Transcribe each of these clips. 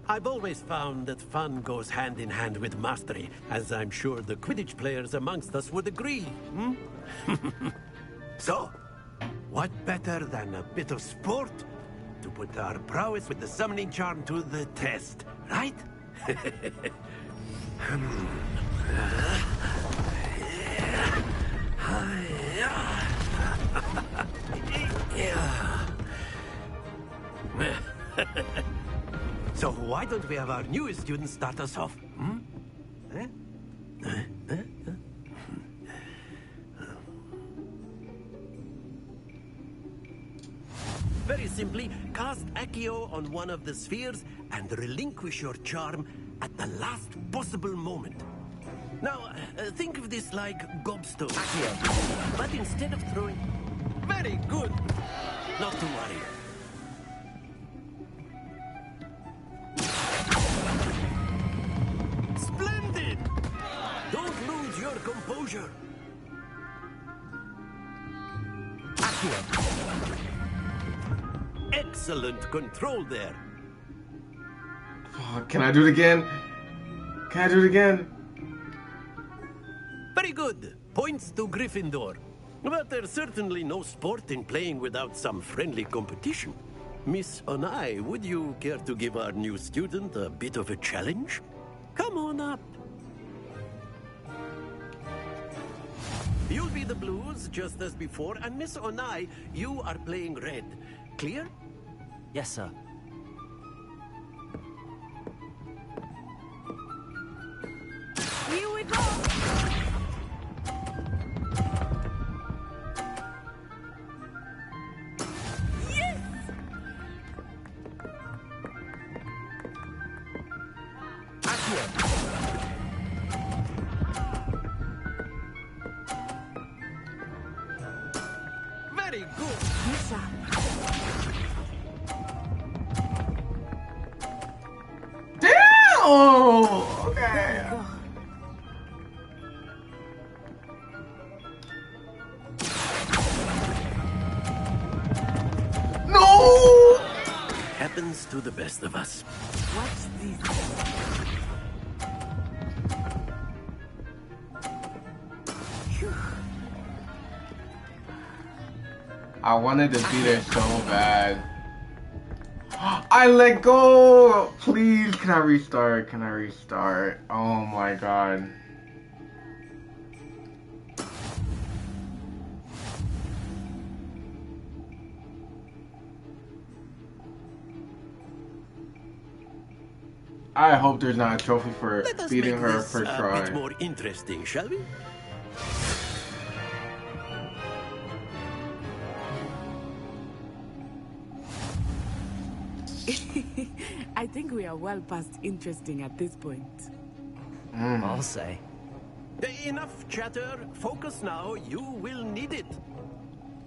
I've always found that fun goes hand in hand with mastery, as I'm sure the Quidditch players amongst us would agree. So, what better than a bit of sport to put our prowess with the summoning charm to the test, right? So why don't we have our newest student start us off? Very simply, cast Accio on one of the spheres and relinquish your charm at the last possible moment. Now, think of this like gobstone. Accio. But instead of throwing... Very good! Not to worry. Splendid! Don't lose your composure. Accio. Excellent control there. Oh, can I do it again? Can I do it again? Very good. Points to Gryffindor. But there's certainly no sport in playing without some friendly competition. Miss Onai, would you care to give our new student a bit of a challenge? Come on up. You'll be the blues, just as before, and Miss Onai, you are playing red. Clear? Yes, sir. Here we go! Yes! Very good. Misha. Oh, okay. No! Happens to the best of us. Watch this. I wanted to beat it so bad. I let go! Please, can I restart? Can I restart? Oh my god. I hope there's not a trophy for Let us beating make her this first a try. bit more interesting, shall we? I think we are well past interesting at this point. I'll say. Enough chatter. Focus now. You will need it.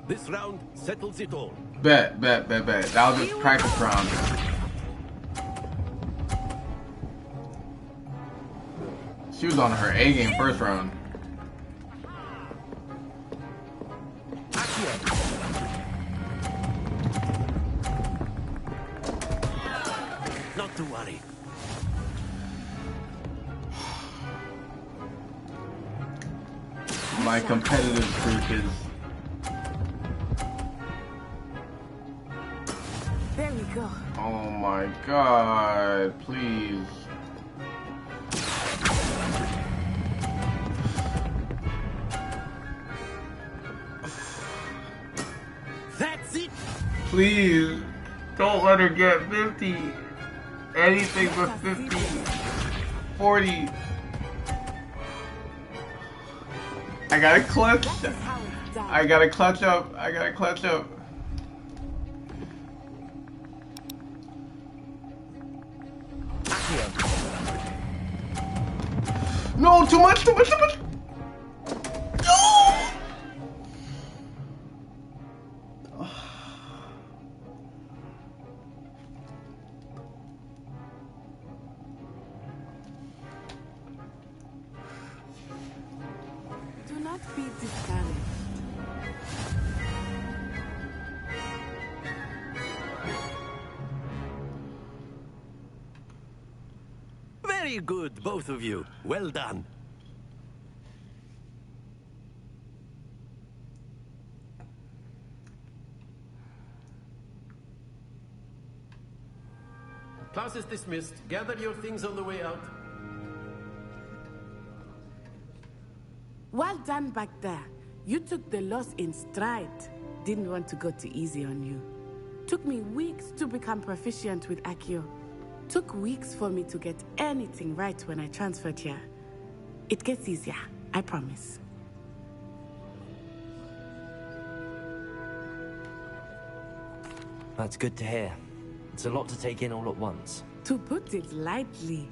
This round settles it all. Bet. That was just practice round. She was on her A game first round. Not to worry. My competitive streak is... There we go. Oh my god, please. That's it. Please, don't let her get 50. Anything but 50. 40. I gotta clutch. That is how it's done. I gotta clutch up. I gotta clutch up. No, too much. No! Do not be discouraged. Very good, both of you. Well done. Class is dismissed. Gather your things on the way out. Well done back there. You took the loss in stride. Didn't want to go too easy on you. Took me weeks to become proficient with Accio. Took weeks for me to get anything right when I transferred here. It gets easier, I promise. That's good to hear. It's a lot to take in all at once. To put it lightly,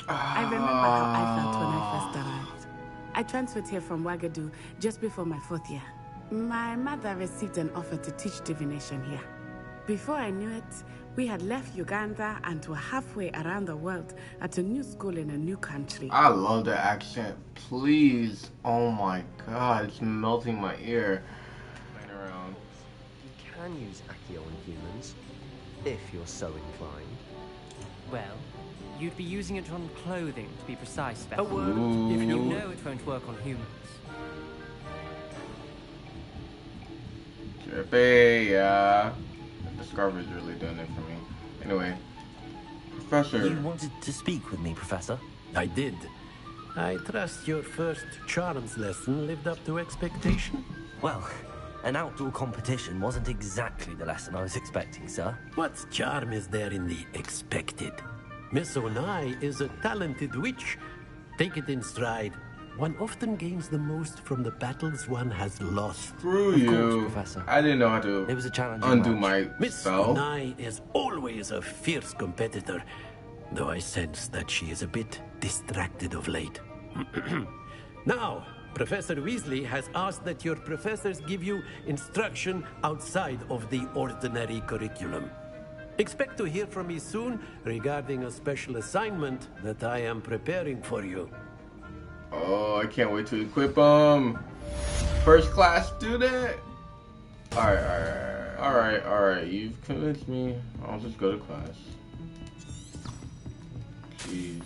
I remember how I felt when I first arrived. I transferred here from Ouagadougou just before my 4th year. My mother received an offer to teach divination here. Before I knew it, we had left Uganda and were halfway around the world at a new school in a new country. I love the accent. Please. Oh my god, it's melting my ear. Playing around. You can use Accio on humans, if you're so inclined. Well, you'd be using it on clothing, to be precise, Beth. A word. Ooh. If you know it won't work on humans. Trippy, yeah. The scarf is really doing it for me. Anyway, Professor. You wanted to speak with me, Professor? I did. I trust your first charms lesson lived up to expectation. Well, an outdoor competition wasn't exactly the lesson I was expecting, sir. What charm is there in the expected? Miss Onai is a talented witch. Take it in stride. One often gains the most from the battles one has lost. Screw Of you. course, Professor. I didn't know how to It was a challenging undo match. my Miss spell. Onai is always a fierce competitor, though I sense that she is a bit distracted of late. Now, Professor Weasley has asked that your professors give you instruction outside of the ordinary curriculum. Expect to hear from me soon regarding a special assignment that I am preparing for you. Oh, I can't wait to equip them. First class student. Alright. You've convinced me. I'll just go to class. Jeez.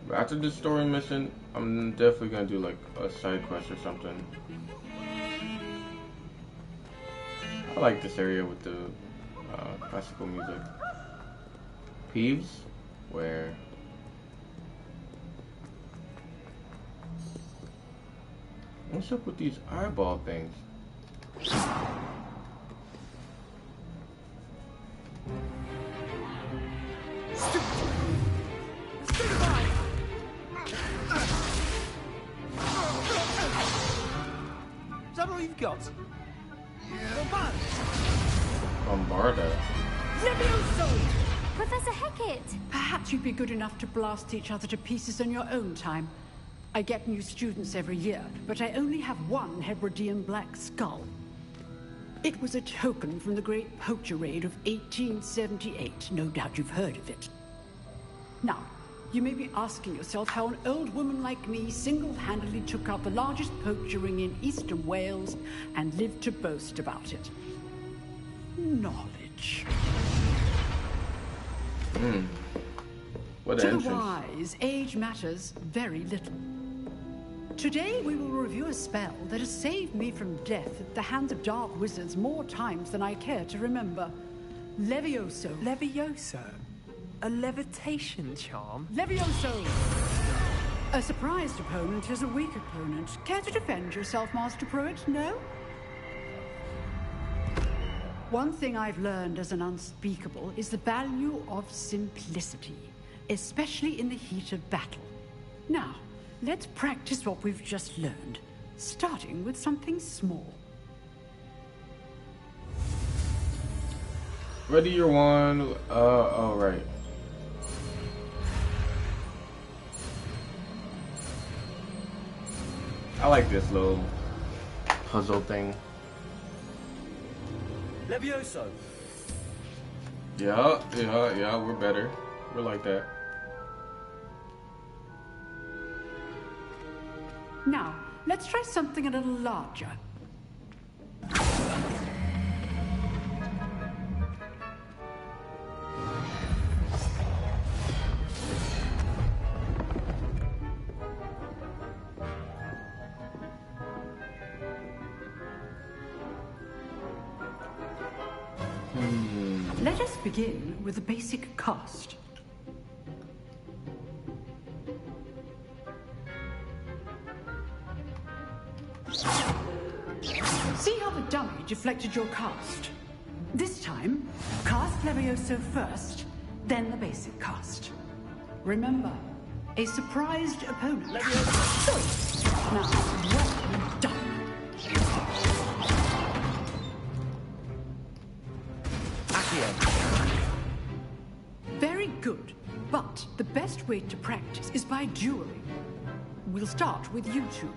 But after this story mission, I'm definitely gonna do like a side quest or something. I like this area with the classical music. Peeves, where what's up with these eyeball things? Is that all you've got? Bombarda. Professor Hecat! Perhaps you'd be good enough to blast each other to pieces in your own time. I get new students every year, but I only have one Hebridean black skull. It was a token from the Great Poacher Raid of 1878. No doubt you've heard of it. Now, you may be asking yourself how an old woman like me single-handedly took out the largest poacher ring in eastern Wales and lived to boast about it. Knowledge. What To an the entrance. wise, age matters very little. Today we will review a spell that has saved me from death at the hands of dark wizards more times than I care to remember. Levioso. Levioso? A levitation charm? Levioso! A surprised opponent is a weak opponent. Care to defend yourself, Master Pruitt? No? One thing I've learned as an unspeakable is the value of simplicity, especially in the heat of battle. Now, let's practice what we've just learned, starting with something small. Ready your wand. Oh, right. I like this little puzzle thing. Levioso! Yeah, we're better. We're like that. Now, let's try something a little larger. Let us begin with the basic cast. See how the dummy deflected your cast? This time, cast Levioso first, then the basic cast. Remember, a surprised opponent. Levioso! Now, well done. Very good, but the best way to practice is by dueling. We'll start with you two.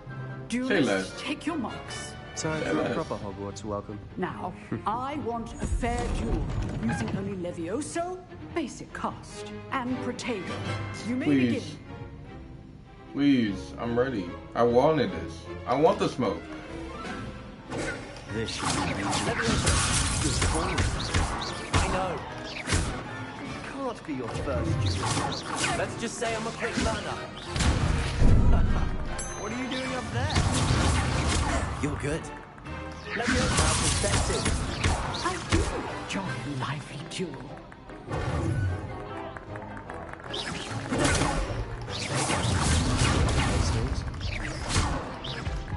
Duelists, take your marks. Time for a proper Hogwarts welcome. Now, I want a fair duel, using only Levioso, basic cast, and Protego. You may begin. Please, I'm ready. I wanted this. I want the smoke. This should be I know. Can't be your first duel. Let's just say I'm a quick learner. What are you doing up there? You're good. Let me have perspective. I do enjoy a lively duel.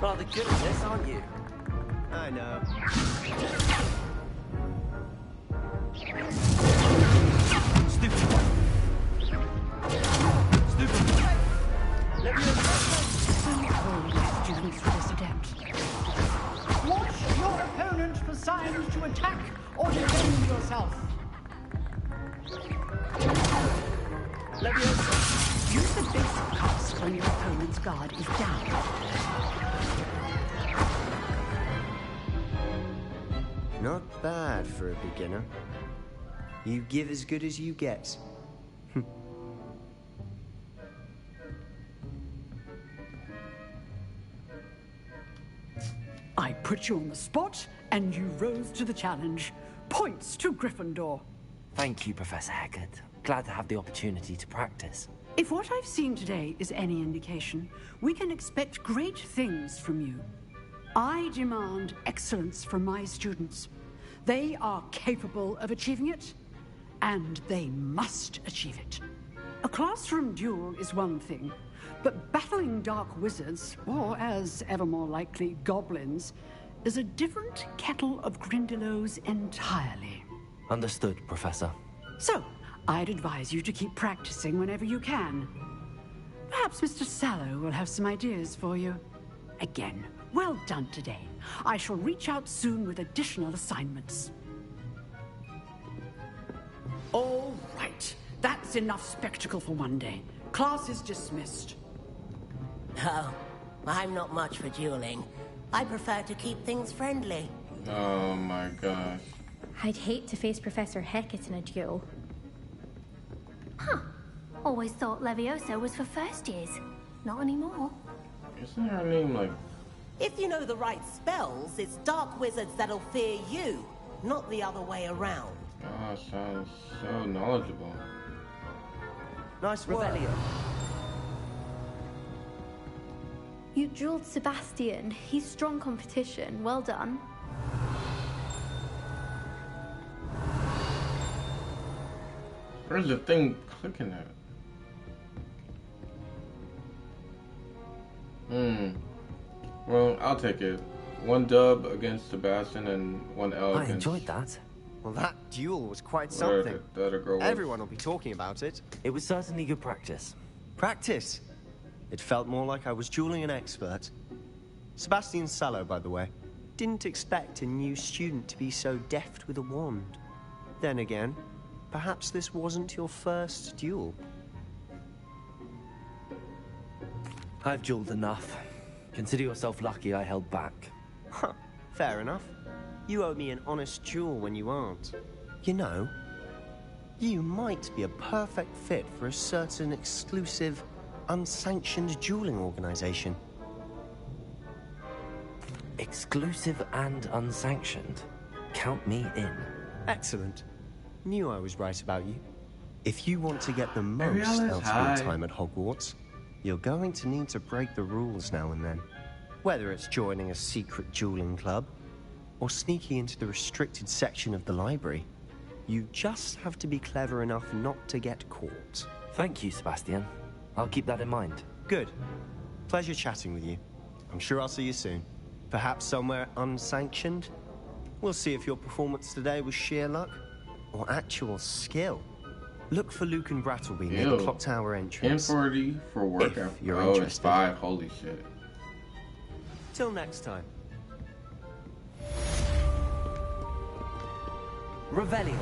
Rather good at this, aren't you? I know. Stupid one. Stupid one. Let me Students for this attempt. Watch your opponent for signs to attack or defend yourself. Levioso, use the basic cast when your opponent's guard is down. Not bad for a beginner. You give as good as you get. I put you on the spot, and you rose to the challenge. Points to Gryffindor. Thank you, Professor Hecat. Glad to have the opportunity to practice. If what I've seen today is any indication, we can expect great things from you. I demand excellence from my students. They are capable of achieving it, and they must achieve it. A classroom duel is one thing, but battling dark wizards, or as ever more likely, goblins, is a different kettle of Grindylows entirely. Understood, Professor. So, I'd advise you to keep practicing whenever you can. Perhaps Mr. Sallow will have some ideas for you. Again, well done today. I shall reach out soon with additional assignments. All right. That's enough spectacle for one day. Class is dismissed. Oh, I'm not much for dueling. I prefer to keep things friendly. Oh my gosh. I'd hate to face Professor Hecat in a duel. Huh. Always thought Levioso was for first years. Not anymore. Isn't her name like... If you know the right spells, it's dark wizards that'll fear you, not the other way around. Oh, sounds so knowledgeable. Nice work. You dueled Sebastian. He's strong competition. Well done. Where's the thing clicking at? Well, I'll take it. One dub against Sebastian and one L I against... enjoyed that. Well, that duel was quite something. The other girl was... Everyone will be talking about it. It was certainly good practice. Practice? It felt more like I was dueling an expert. Sebastian Sallow, by the way. Didn't expect a new student to be so deft with a wand. Then again, perhaps this wasn't your first duel. I've dueled enough. Consider yourself lucky I held back. Huh, fair enough. You owe me an honest duel when you aren't. You know, You might be a perfect fit for a certain exclusive, unsanctioned dueling organization. Exclusive and unsanctioned. Count me in. Excellent. Knew I was right about you. If you want to get the Maybe most I'll out of hide. your time at Hogwarts, you're going to need to break the rules now and then. Whether it's joining a secret dueling club, or sneaking into the restricted section of the library, you just have to be clever enough not to get caught. Thank you, Sebastian. I'll keep that in mind. Good. Pleasure chatting with you. I'm sure I'll see you soon. Perhaps somewhere unsanctioned? We'll see if your performance today was sheer luck or actual skill. Look for Luke and Brattleby near the clock tower entrance. 10:40 for work. If you're oh, it's interested. 5. Holy shit. Till next time. Revelio.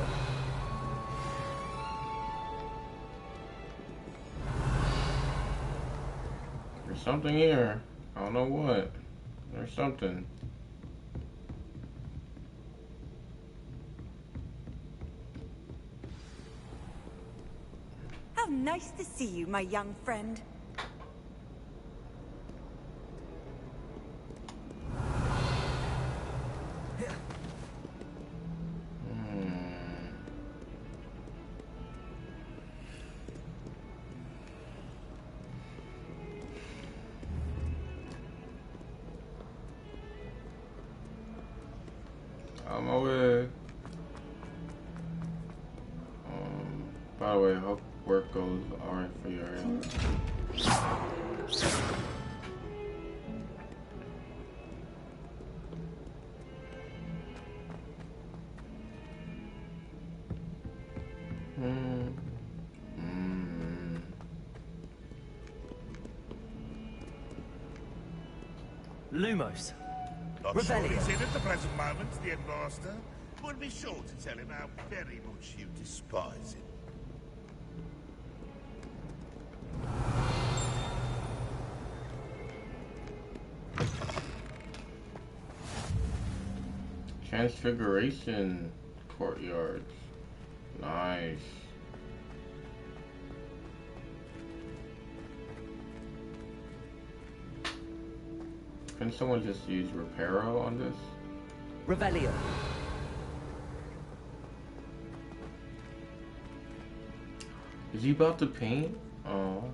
There's something here. I don't know what. There's something. How nice to see you, my young friend. On my way. By the way, hope work goes alright for you, Ariel. Lumos. Not sure he's in at the present moment, the Headmaster. Would be sure to tell him how very much you despise him. Transfiguration courtyards. Nice. Can someone just use Reparo on this? Revelio. Is he about to paint? Oh.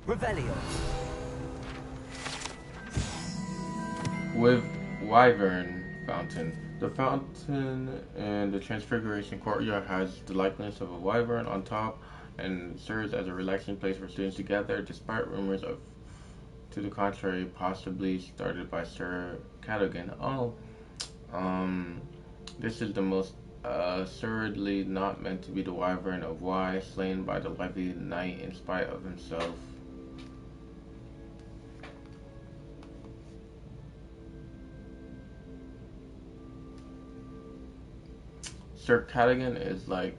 Revelio. With Wyvern Fountain. The fountain in the Transfiguration Courtyard has the likeness of a wyvern on top and serves as a relaxing place for students to gather, despite rumors of to the contrary, possibly started by Sir Cadogan. This is the most assuredly not meant to be the wyvern of Y, slain by the lively knight in spite of himself. Sir Cadogan is like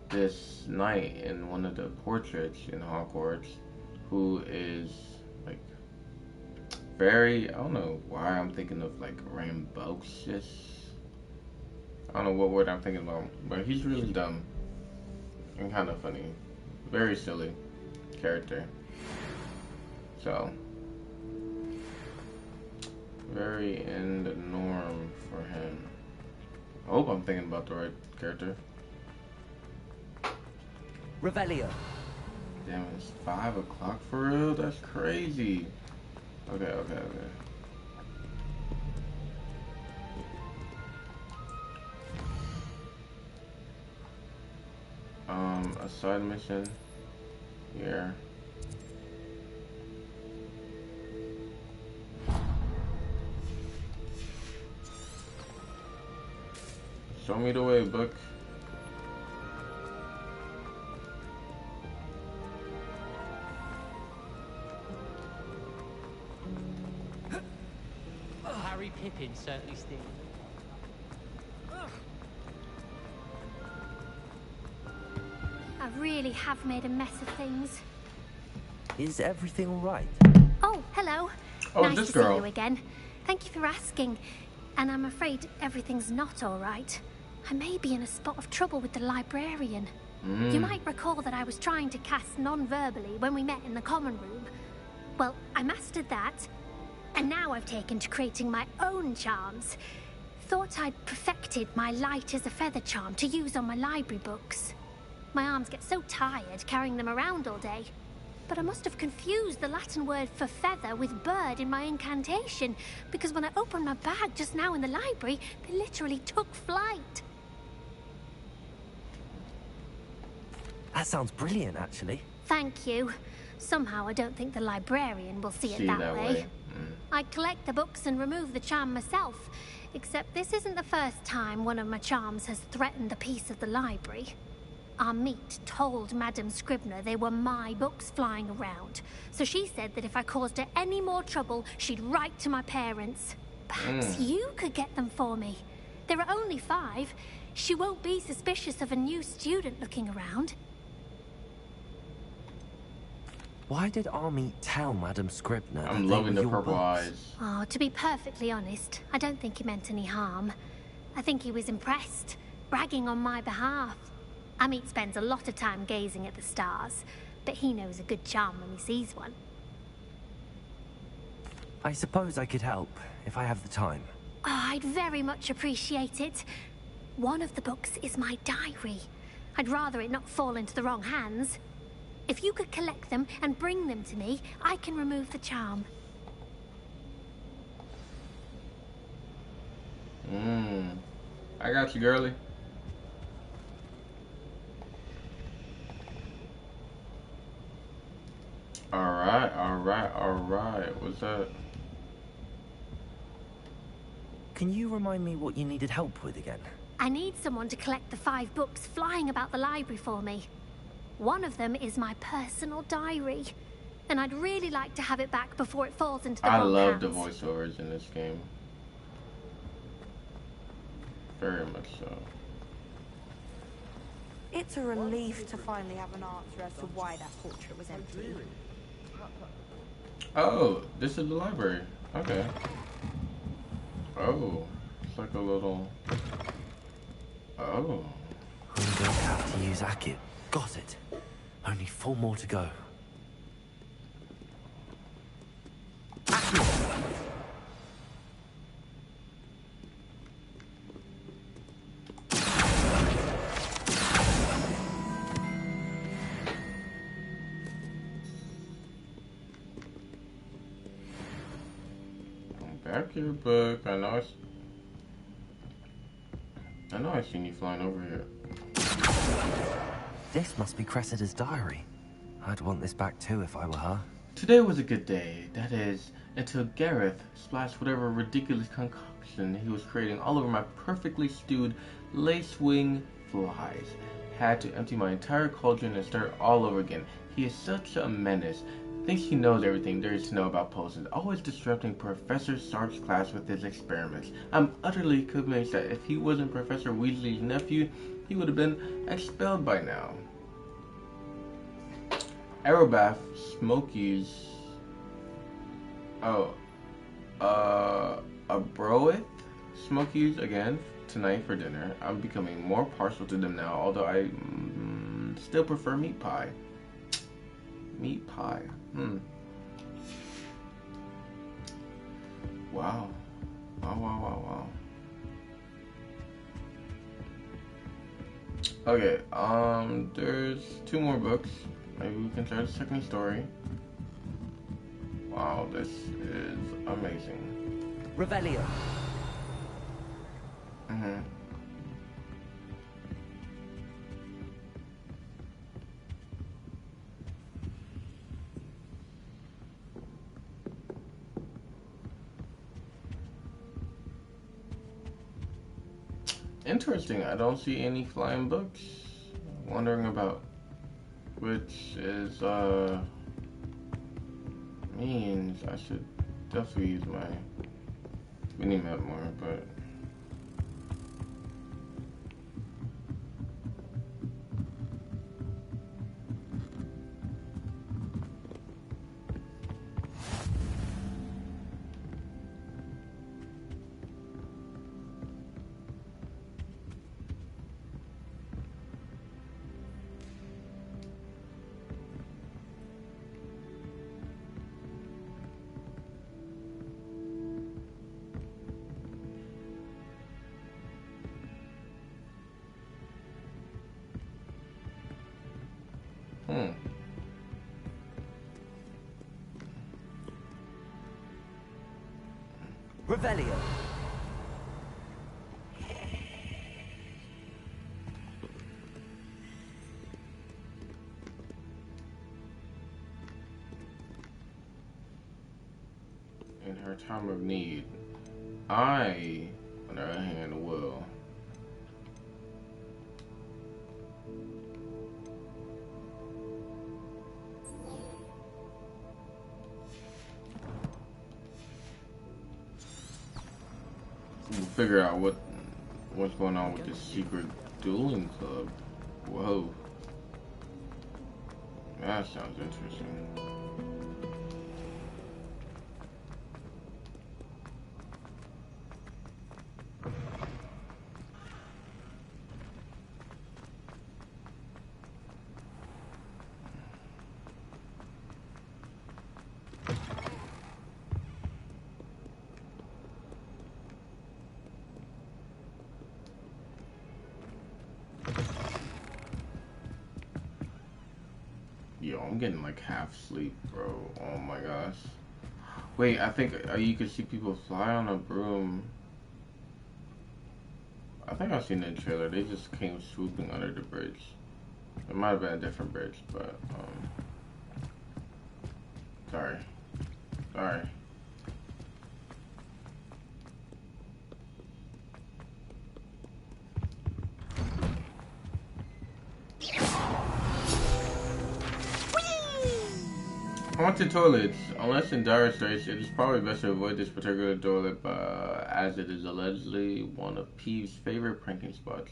this knight in one of the portraits in Hogwarts who is like very, I don't know why I'm thinking of like rambunctious. I don't know what word I'm thinking about, but he's really dumb and kind of funny. Very silly character. So, very in the norm for him. I hope I'm thinking about the right character. Revelio. Damn, it's 5 o'clock for real? That's crazy. Okay. A side mission here. Show me the way, book. Harry Pippin certainly stinks. I really have made a mess of things. Is everything all right? Oh, hello. Oh, nice this to girl. see you again. Thank you for asking. And I'm afraid everything's not all right. I may be in a spot of trouble with the librarian. You might recall that I was trying to cast non-verbally when we met in the common room. Well, I mastered that, and now I've taken to creating my own charms. Thought I'd perfected my light as a feather charm to use on my library books. My arms get so tired carrying them around all day. But I must have confused the Latin word for feather with bird in my incantation, because when I opened my bag just now in the library, they literally took flight. That sounds brilliant, actually. Thank you. Somehow I don't think the librarian will see it that way. I collect the books and remove the charm myself, except this isn't the first time one of my charms has threatened the peace of the library. Our meet told Madame Scribner they were my books flying around, so she said that if I caused her any more trouble, she'd write to my parents. Perhaps you could get them for me. There are only 5. She won't be suspicious of a new student looking around. Why did Army tell Madame Scribner I'm that loving they the were your purple books? eyes. Oh, to be perfectly honest, I don't think he meant any harm. I think he was impressed, bragging on my behalf. Amit spends a lot of time gazing at the stars, but he knows a good charm when he sees one. I suppose I could help, if I have the time. Oh, I'd very much appreciate it. One of the books is my diary. I'd rather it not fall into the wrong hands. If you could collect them and bring them to me, I can remove the charm. I got you, girly. Alright. What's that? Can you remind me what you needed help with again? I need someone to collect the 5 books flying about the library for me. One of them is my personal diary, and I'd really like to have it back before it falls into the wrong hands. I love the voiceovers in this game. Very much so. It's a relief to finally have an answer as to why that portrait was empty. Oh, this is the library. Okay. Oh, it's like a little... Oh. I'm going to have to use Akit. Got it. Only 4 more to go. Back your book. I know I've seen you flying over here. This must be Cressida's diary. I'd want this back too if I were her. Today was a good day. That is, until Gareth splashed whatever ridiculous concoction he was creating all over my perfectly stewed lace-wing flies. Had to empty my entire cauldron and start all over again. He is such a menace. Thinks he knows everything there is to know about potions, always disrupting Professor Stark's class with his experiments. I'm utterly convinced that if he wasn't Professor Weasley's nephew, he would have been expelled by now. Aerobath, Smokies. Oh. Abroeth? Smokies again tonight for dinner. I'm becoming more partial to them now, although I still prefer meat pie. Meat pie. Wow. Wow. Okay, there's 2 more books. Maybe we can start the second story. Wow, this is amazing. Revelio. Interesting, I don't see any flying books. Wondering about, which is, means I should definitely use my mini-map more, but... Revelio. In her time of need, I, on the other hand, will. We'll figure out what's going on with this secret dueling club. Whoa. That sounds interesting. Yo, I'm getting like half sleep, bro. Oh my gosh. Wait, I think you could see people fly on a broom. I think I've seen that trailer. They just came swooping under the bridge. It might have been a different bridge, but sorry. Haunted toilets. Unless in dire straits, it is probably best to avoid this particular toilet, as it is allegedly one of Peeve's favorite pranking spots.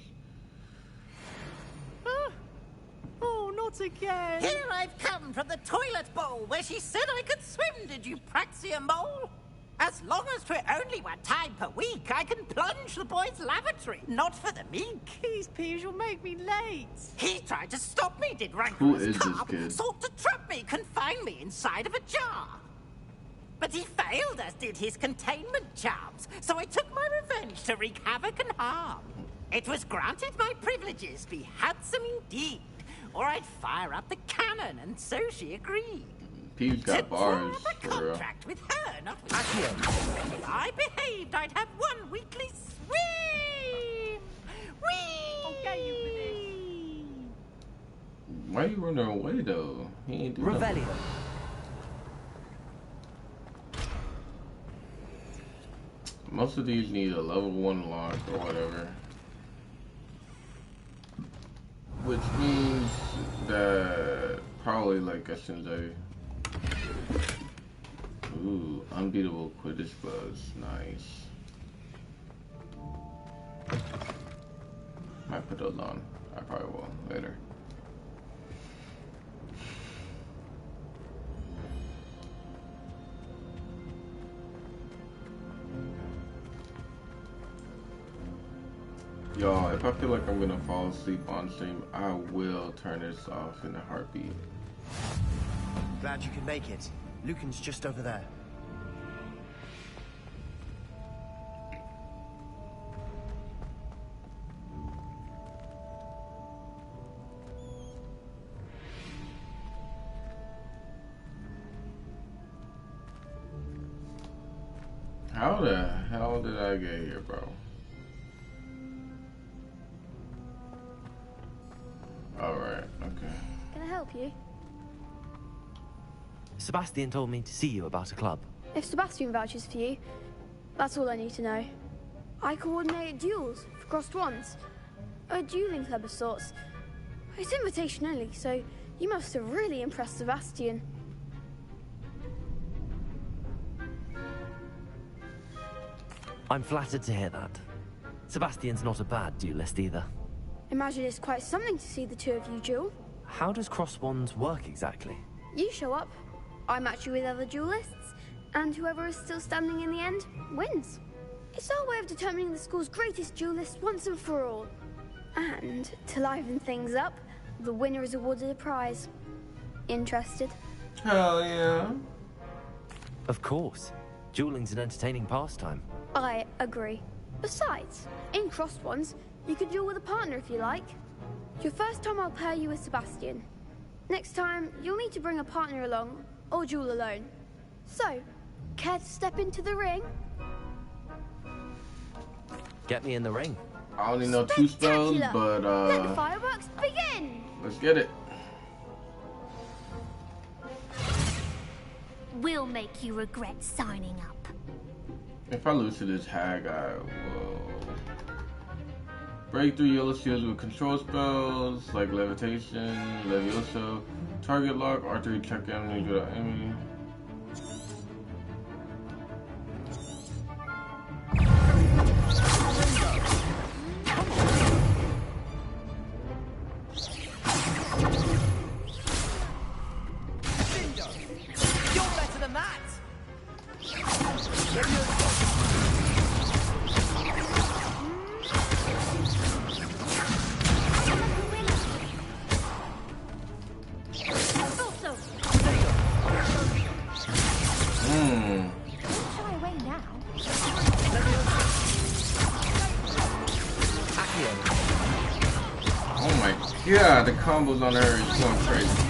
Oh, not again! Here I've come from the toilet bowl where she said I could swim, did you praxia mole? As long as 'twere only 1 time per week, I can plunge the boy's lavatory, not for the meek. These Peeves will make me late. He tried to stop me, did rancorous Who is this carp, kid? sought to trap me, confine me inside of a jar. But he failed, as did his containment charms, so I took my revenge to wreak havoc and harm. It was granted my privileges be handsome indeed, or I'd fire up the cannon, and so she agreed. Peeve's got bars, A for real. contract with her, not with him. If I behaved, I'd have 1 weekly swim. Whee! Okay, you for this. Why you running away though? He ain't do Revelio. nothing. Most of these need a level 1 lock or whatever. Which means that probably like as soon as I... Ooh, unbeatable Quidditch gloves. Nice. Might put those on. I probably will later. Y'all, if I feel like I'm gonna fall asleep on stream, I will turn this off in a heartbeat. Glad you could make it. Lucan's just over there. How the hell did I get here, bro? Alright, okay. Can I help you? Sebastian told me to see you about a club. If Sebastian vouches for you, that's all I need to know. I coordinate duels for crossed wands. A dueling club of sorts. It's invitation only, so you must have really impressed Sebastian. I'm flattered to hear that. Sebastian's not a bad duelist either. Imagine it's quite something to see the two of you duel. How does cross wands work exactly? You show up, I match you with other duelists, and whoever is still standing in the end wins. It's our way of determining the school's greatest duelist once and for all. And to liven things up, the winner is awarded a prize. Interested? Hell yeah. Of course. Dueling's an entertaining pastime. I agree. Besides, in crossed ones, you could duel with a partner if you like. Your first time I'll pair you with Sebastian. Next time, you'll need to bring a partner along, or duel alone. So, care to step into the ring? Get me in the ring. I only know 2 spells, but let the fireworks begin. Let's get it. We'll make you regret signing up. If I lose to this hag, I will break through yellow shields with control spells like levitation, levioso, target lock, archery check enemies without aiming. Yeah, the combos on her is going crazy.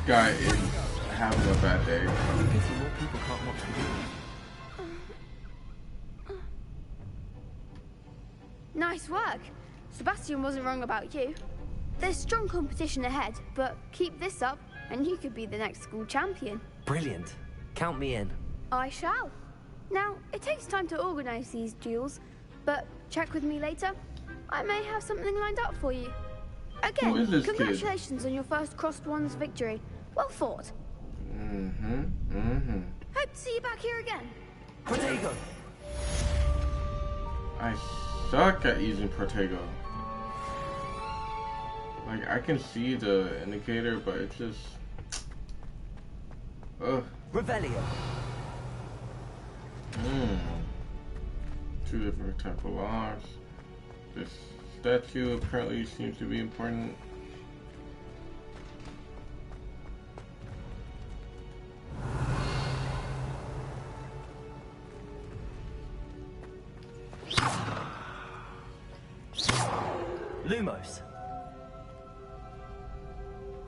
Guy is having a bad day. Nice work. Sebastian wasn't wrong about you. There's strong competition ahead, but keep this up and you could be the next school champion. Brilliant. Count me in. I shall. Now, it takes time to organize these duels, but check with me later. I may have something lined up for you. Again, congratulations on your first Crossed Wands victory. Well fought. Hope to see you back here again. Protego! I suck at using Protego. Like, I can see the indicator, but it's just... Ugh. Revelio. 2 different type of locks. This statue apparently seems to be important. Lumos.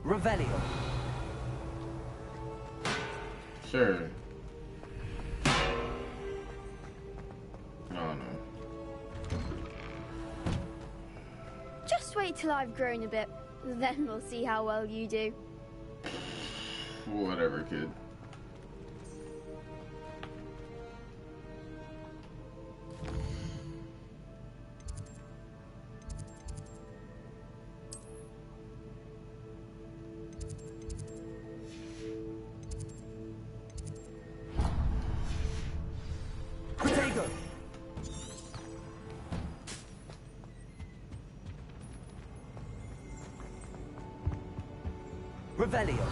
Revelio. Sure. No. Just wait till I've grown a bit, then we'll see how well you do. Whatever, kid. Revelio.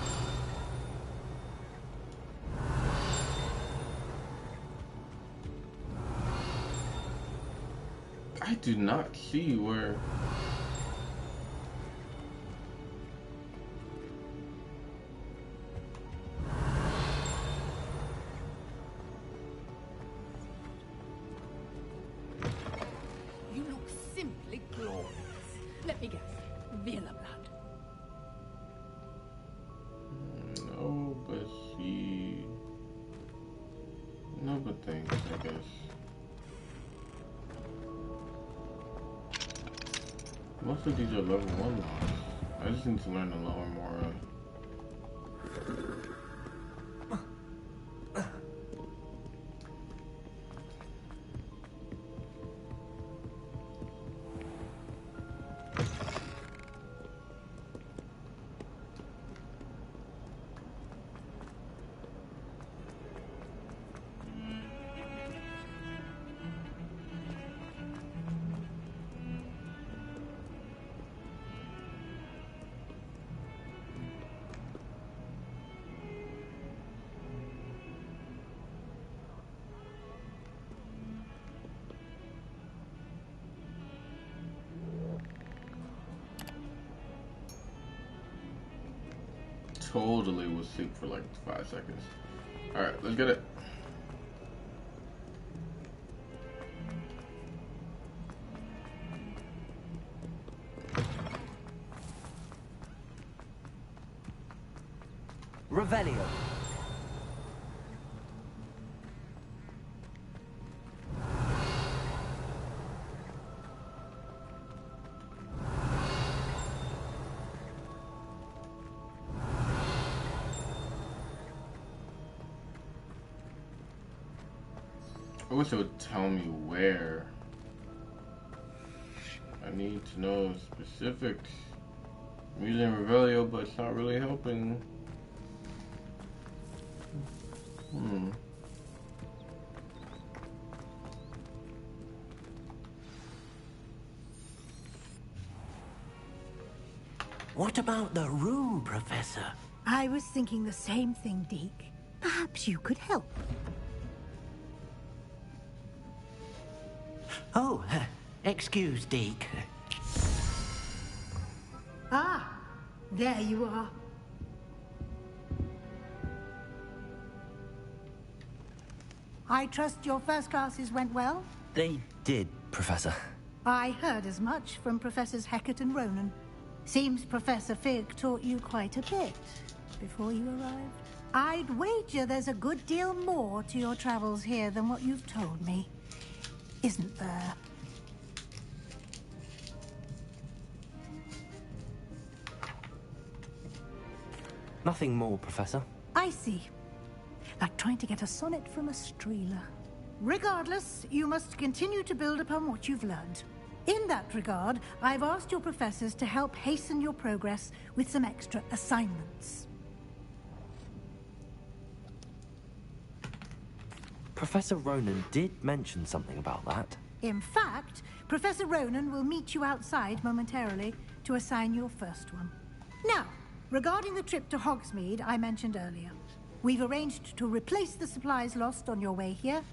I do not see where... You look simply glorious. Let me guess. Villa blood. No, but she... No, but things, I guess. Most of these are level 1 locks. I just need to learn to lower more. totally will sleep for like 5 seconds. Alright, let's get it. Revelio. I wish it would tell me where. I need to know specifics. I'm using Revelio, but it's not really helping. What about the room, Professor? I was thinking the same thing, Deke. Perhaps you could help. Oh, excuse, Deke. Ah, there you are. I trust your first classes went well? They did, Professor. I heard as much from Professors Hecat and Ronan. Seems Professor Fig taught you quite a bit before you arrived. I'd wager there's a good deal more to your travels here than what you've told me. Isn't there? Nothing more, Professor. I see. Like trying to get a sonnet from a streeler. Regardless, you must continue to build upon what you've learned. In that regard, I've asked your professors to help hasten your progress with some extra assignments. Professor Ronan did mention something about that. In fact, Professor Ronan will meet you outside momentarily to assign your first one. Now, regarding the trip to Hogsmeade I mentioned earlier, we've arranged to replace the supplies lost on your way here,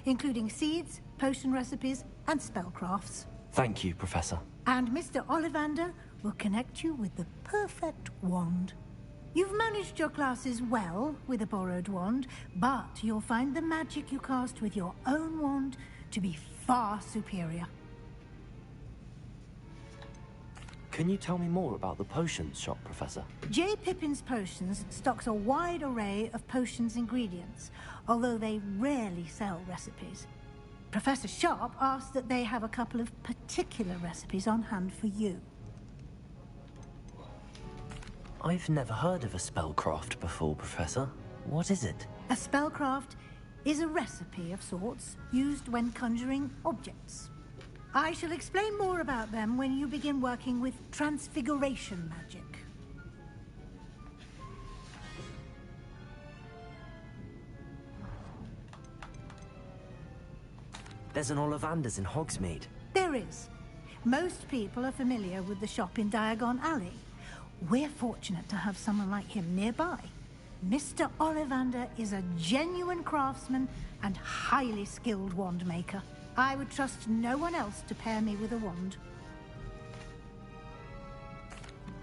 including seeds, potion recipes, and spellcrafts. Thank you, Professor. And Mr. Ollivander will connect you with the perfect wand. You've managed your classes well with a borrowed wand, but you'll find the magic you cast with your own wand to be far superior. Can you tell me more about the potions shop, Professor? J. Pippin's Potions stocks a wide array of potions ingredients, although they rarely sell recipes. Professor Sharp asked that they have a couple of particular recipes on hand for you. I've never heard of a spellcraft before, Professor. What is it? A spellcraft is a recipe of sorts used when conjuring objects. I shall explain more about them when you begin working with transfiguration magic. There's an Ollivander's in Hogsmeade. There is. Most people are familiar with the shop in Diagon Alley. We're fortunate to have someone like him nearby. Mr. Ollivander is a genuine craftsman and highly skilled wand maker. I would trust no one else to pair me with a wand.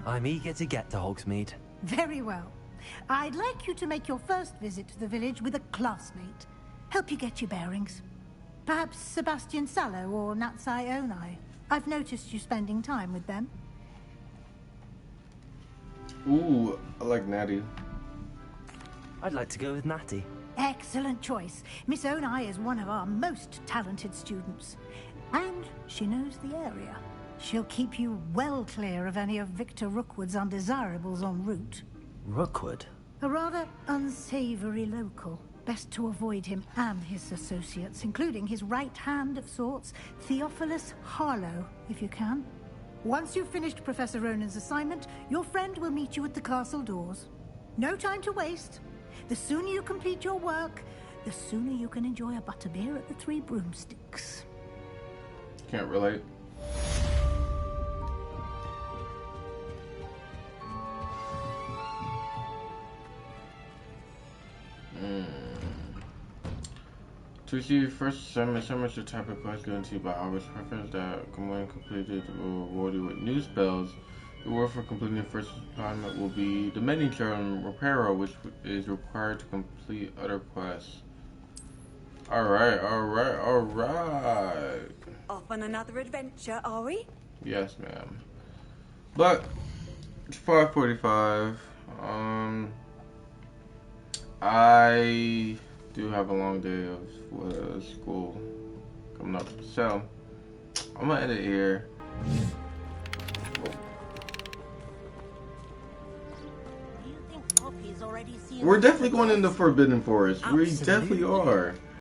I'm eager to get to Hogsmeade. Very well. I'd like you to make your first visit to the village with a classmate. Help you get your bearings. Perhaps Sebastian Sallow or Natsai Onai. I've noticed you spending time with them. Ooh, I like Natty. I'd like to go with Natty. Excellent choice. Miss Onai is one of our most talented students. And she knows the area. She'll keep you well clear of any of Victor Rookwood's undesirables en route. Rookwood? A rather unsavory local. Best to avoid him and his associates, including his right hand of sorts, Theophilus Harlow, if you can. Once you've finished Professor Ronan's assignment, your friend will meet you at the castle doors. No time to waste. The sooner you complete your work, the sooner you can enjoy a butterbeer at the Three Broomsticks. Can't relate. To receive first assignment, summons the type of quest given to you by Hogwarts preference that when completed will reward you with new spells The reward for completing the first assignment will be the mending charm repairer, which is required to complete other quests. Alright. Off on another adventure, are we? Yes, ma'am. But it's 5:45. I do have a long day of school coming up, so I'm gonna end it here. We're definitely going in the Forbidden Forest. We definitely are.